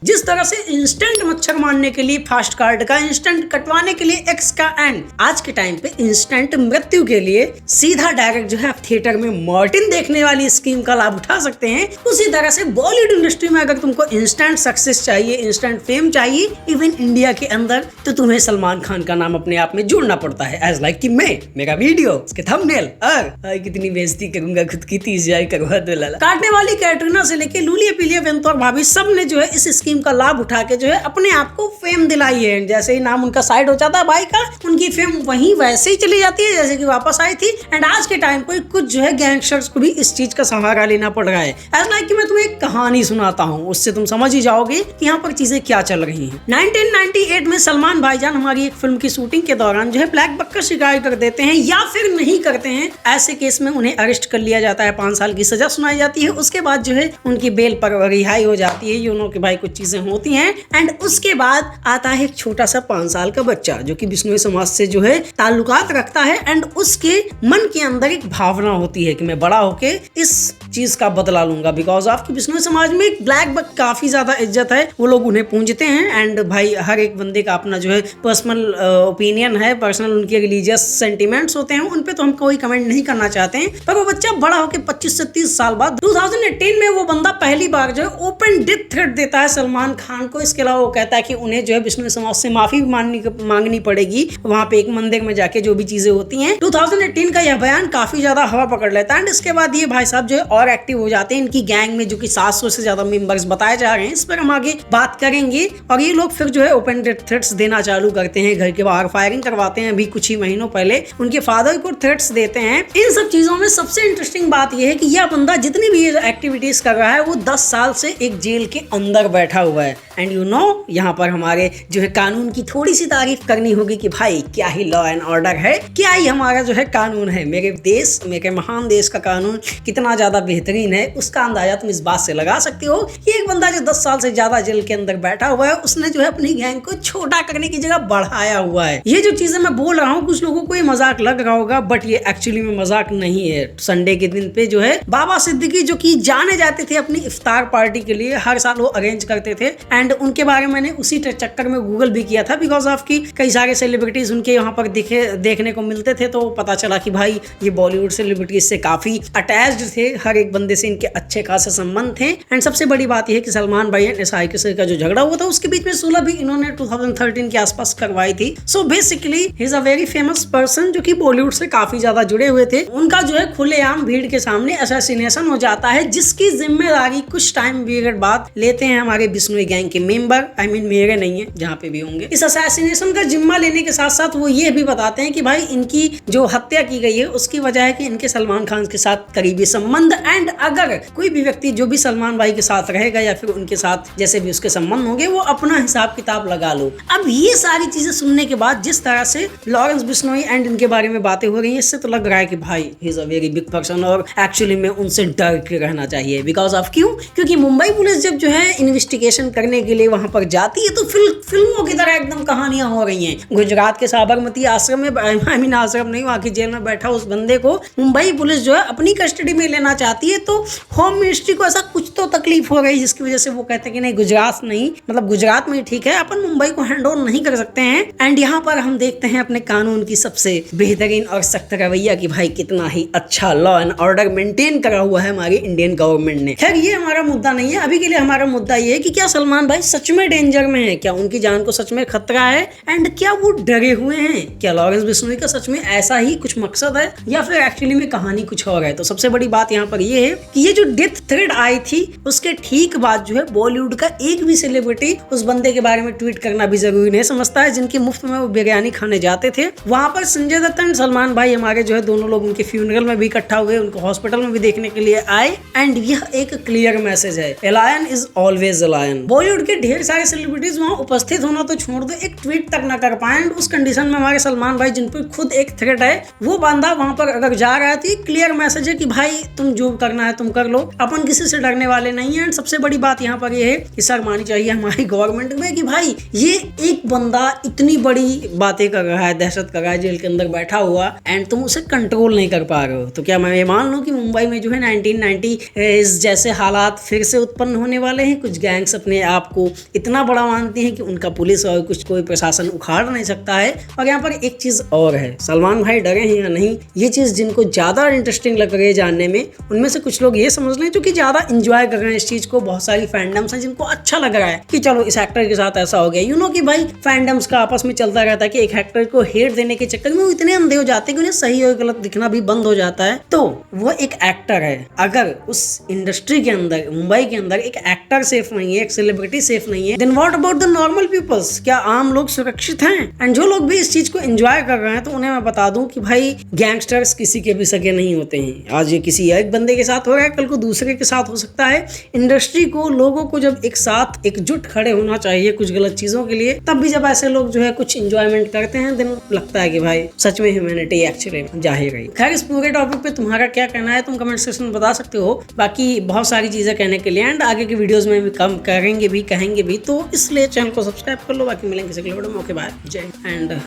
जिस तरह से इंस्टेंट मच्छर मारने के लिए फास्ट कार्ड का, इंस्टेंट कटवाने के लिए एक्स का, एंड आज के टाइम पे इंस्टेंट मृत्यु के लिए सीधा डायरेक्ट जो है आप थिएटर में मार्टिन देखने वाली स्कीम का लाभ उठा सकते हैं, उसी तरह से बॉलीवुड इंडस्ट्री में अगर तुमको इंस्टेंट सक्सेस चाहिए, इंस्टेंट फेम चाहिए, इवन इंडिया के अंदर, तो तुम्हें सलमान खान का नाम अपने आप में जोड़ना पड़ता है। एज लाइक कि मैं, मेरा वीडियो, उसके थंबनेल, और कितनी बेइज्जती करूंगा खुद की, 30,000 करवा दो लाला। काटने वाली कैटरीना से लेके लूलिया पिलिया वेंतौर भाभी सब ने जो है इस स्कीम का लाभ उठा के जो है अपने आप को फेम दिलाई है। जैसे ही नाम उनका साइड हो जाता है भाई का, उनकी फेम वहीं वैसे ही चली जाती है जैसे कि वापस आई थी। एंड आज के टाइम पे कुछ जो है गैंगस्टर्स को भी इस चीज का सहारा लेना पड़ रहा है। एज लाइक कि मैं तुम्हें एक कहानी सुनाता हूँ, उससे तुम समझ ही जाओगे कि यहाँ पर चीजें क्या चल रही हैं। 1998 में सलमान भाईजान हमारी एक फिल्म की शूटिंग के दौरान जो है ब्लैक बक का शिकार कर देते हैं या फिर नहीं करते हैं। ऐसे केस में उन्हें अरेस्ट कर लिया जाता है, 5 साल की सजा सुनाई जाती है। उसके बाद जो है उनकी बेल पर रिहाई हो जाती है। यू नो कि भाई कुछ चीजें होती हैं। एंड उसके बाद आता है एक छोटा सा 5 साल का बच्चा जो कि बिश्नोई समाज से जो है ताल्लुकात रखता है। एंड उसके मन के अंदर एक भावना होती है कि मैं बड़ा होके इस चीज का बदला लूंगा, बिकॉज ऑफ कि बिश्नोई समाज में ब्लैक बक काफी ज्यादा इज्जत है, वो लोग उन्हें पूजते हैं। एंड भाई हर एक बंदे का अपना जो है पर्सनल ओपिनियन है, पर्सनल उनके रिलीजियस सेंटिमेंट्स होते हैं, उन पे तो हम कोई कमेंट नहीं करना चाहते हैं। पर वो बच्चा बड़ा होकर 25 से 30 साल बाद 2018 में वो बंदा पहली बार जो है ओपन डेथ थ्रेट देता है सलमान खान को। इसके अलावा वो कहता है कि उन्हें जो है बिश्नोई समाज से माफी मांगनी पड़ेगी वहां पे एक मंदिर में जाके, जो भी चीजें होती हैं। 2018 का यह बयान काफी ज्यादा हवा पकड़ लेता है। एंड इसके बाद ये भाई साहब जो है और एक्टिव हो जाते हैं। इनकी गैंग में जो कि 700 से ज्यादा मेंबर्स बताए जा रहे हैं, इस पर हम आगे बात करेंगे। और ये लोग फिर जो है ओपन डेथ थ्रेट्स देना चालू करते हैं, घर के बाहर फायरिंग करवाते हैं। अभी कुछ ही महीनों पहले उनके फादर को थ्रेट्स देते हैं। इन सब चीजों में सबसे इंटरेस्टिंग बात यह है कि यह बंदा जितनी भी एक्टिविटीज कर रहा है वो 10 साल से एक जेल के अंदर बैठा हुआ है। एंड यू नो यहाँ पर हमारे जो है कानून की थोड़ी सी तारीफ करनी होगी कि भाई क्या ही लॉ एंड ऑर्डर है, क्या ही हमारा जो है कानून है। मेरे देश, मेरे महान देश का कानून कितना ज्यादा बेहतरीन है, उसका अंदाजा तुम इस बात से लगा सकते हो कि एक बंदा जो 10 साल से ज्यादा जेल के अंदर बैठा हुआ है, उसने जो है अपनी गैंग को छोटा करने की जगह बढ़ाया हुआ है। ये जो चीजें मैं बोल रहा हूँ कुछ लोगों को ये मजाक लग रहा होगा, बट ये एक्चुअली में मजाक नहीं है। संडे के दिन पे जो है बाबा सिद्दीकी जो कि जाने जाते थे अपनी इफ्तार पार्टी के लिए, हर साल वो अरेंज करते थे। एंड उनके बारे में मैंने उसी चक्कर में गूगल भी किया था, बिकॉज ऑफ की कई सारे सेलिब्रिटीज उनके यहाँ पर देखने को मिलते थे। तो पता चला कि भाई ये बॉलीवुड सेलिब्रिटीज से काफी अटैच्ड थे, हर एक बंदे से इनके अच्छे खासे संबंध थे। एंड सबसे बड़ी बात यह है कि सलमान भाई एंड एसआई किसी का जो झगड़ा हुआ था उसके बीच में सुलह भी इन्होंने 2013 के आसपास करवाई थी। So basically he is a very famous person जो कि बॉलीवुड से काफी ज्यादा जुड़े हुए थे। उनका जो है खुलेआम भीड़ के सामने असैसिनेशन हो जाता है, जिसकी जिम्मेदारी कुछ टाइम पीरियड बाद लेते हैं हमारे बिश्नोई गैंग के मेंबर। आई मीन मेरे नहीं है, जहाँ पे भी होंगे। इस असैसिनेशन का जिम्मा लेने के साथ साथ वो ये भी बताते हैं कि भाई इनकी जो हत्या की गई है उसकी वजह है कि इनके सलमान खान के साथ करीबी संबंध। एंड अगर कोई भी व्यक्ति जो भी सलमान भाई के साथ रहेगा या फिर उनके साथ जैसे भी उसके संबंध होंगे, वो अपना हिसाब किताब लगा लो। अब ये सारी चीजें सुनने के बाद जिस तरह से लॉरेंस बिश्नोई एंड इनके बारे में बातें हो रही है, इससे तो लग रहा है कि भाई he is a very big person और एक्चुअली में उनसे डर के रहना चाहिए। बिकॉज ऑफ क्यों? क्योंकि मुंबई पुलिस जब जो है इन्वेस्टिगेशन करने के लिए वहां पर जाती है तो फिल्मों की तरह एकदम कहानियां हो रही हैं। गुजरात के साबरमती आश्रम में, आई मीन आश्रम नहीं, वहां की जेल में बैठा उस बंदे को मुंबई पुलिस जो है अपनी कस्टडी में लेना चाहती है। तो होम मिनिस्ट्री को ऐसा कुछ तो तकलीफ हो गई जिसकी वजह से वो कहते हैं कि नहीं, गुजरात नहीं, मतलब गुजरात में ही ठीक है, अपन मुंबई को हैंड ओवर नहीं कर सकते हैं। एंड यहाँ पर हम देखते हैं अपने कानून की सबसे बेहतरीन और सख्त रवैया कि भाई कितना ही अच्छा लॉ एंड ऑर्डर मेंटेन करा हुआ है हमारी इंडियन गवर्नमेंट ने। खैर ये हमारा मुद्दा नहीं है अभी के लिए। हमारा मुद्दा ये है कि क्या सलमान भाई सच में डेंजर में है, क्या उनकी जान को सच में खतरा है, एंड क्या वो डरे हुए हैं, क्या लॉरेंस बिश्नोई का सच में ऐसा ही कुछ मकसद है या फिर एक्चुअली में कहानी कुछ और है। तो सबसे बड़ी बात यहाँ पर ये है कि ये जो डेथ थ्रेट आई थी उसके ठीक बाद जो है बॉलीवुड का एक भी सेलिब्रिटी उस बंदे के बारे में ट्वीट करना भी जरूरी नहीं समझता है, जिनकी मुफ्त में वो बिरयानी खाने जाते थे। वहां पर संजय दत्त एंड सलमान भाई हमारे जो है दोनों लोग उनके फ्यूनरल में भी इकट्ठा हुए, उनको हॉस्पिटल में भी देखने के लिए आए। एंड यह एक क्लियर मैसेज है, a lion is always a lion. Bollywood के ढेर सारे सेलिब्रिटीज वहां उपस्थित होना तो छोड़ दो, एक ट्वीट तक ना कर पाए। उस कंडीशन में हमारे सलमान भाई जिन पर खुद एक थ्रेट है, वो बंदा वहां पर अगर जा रहा है तो क्लियर मैसेज है कि भाई तुम जो करना है तुम कर लो, अपन किसी से डरने वाले नहीं है। एंड सबसे बड़ी बात यहाँ पर ये है कि सर मानी चाहिए हमारी गवर्नमेंट में कि भाई ये एक बंदा इतनी बड़ी बातें कर रहा है, दहशत कर रहा है जेल के अंदर बैठा हुआ, एंड तुम उसे कंट्रोल नहीं कर पा रहे हो। तो क्या मैं ये मान लूं कि मुंबई में जो है 1990 जैसे हालात फिर से उत्पन्न होने वाले हैं, कुछ गैंग्स अपने आप को इतना बड़ा मानती हैं कि उनका पुलिस और कुछ कोई प्रशासन उखाड़ नहीं सकता है। और यहाँ पर एक चीज और है, सलमान भाई डरे हैं या नहीं, ये चीज जिनको ज्यादा इंटरेस्टिंग लग रही है जानने में, उनमें से कुछ लोग ये समझ लें जो कि ज्यादा इंजॉय कर रहे हैं इस चीज को। बहुत सारी फैंडम्स हैं जिनको अच्छा लग रहा है कि चलो इस एक्टर के साथ ऐसा हो गया। कि भाई फैंडम्स का आपस में चलता रहता है कि एक एक्टर को हेट देने के चक्कर में वो इतने अंधे हो जाते हैं कि उन्हें सही और गलत दिखना भी बंद हो जाता है। तो वो एक एक्टर है, अगर उस इंडस्ट्री के अंदर, मुंबई के अंदर एक एक्टर सेफ नहीं है, एक सेलिब्रिटी सेफ नहीं है, then what about the normal peoples? क्या आम लोग सुरक्षित हैं? एंड जो लोग भी इस चीज को एंजॉय कर रहे हैं, तो उन्हें मैं बता दूं कि भाई गैंगस्टर्स किसी के भी सगे नहीं होते हैं। आज ये किसी एक बंदे के साथ हो रहा है, कल को दूसरे के साथ हो सकता है। इंडस्ट्री को, लोगों को जब एक साथ एकजुट खड़े होना चाहिए कुछ गलत चीजों के लिए, तब भी जब ऐसे लोग जो है कुछ इंजॉयमेंट करते हैं, देन लगता है कि भाई सच में ह्यूमैनिटी एक्चुअली जाहिर है। खैर, इस पूरे टॉपिक पे तुम्हारा क्या कहना है तुम कमेंट सेक्शन में बता सकते हो। बाकी बहुत सारी चीजें कहने के लिए एंड आगे की वीडियोस में भी कम करेंगे भी, कहेंगे भी, तो इसलिए चैनल को सब्सक्राइब कर लो। बाकी मिलेंगे किसी अगले वीडियो में। ओके बाय, जय एंड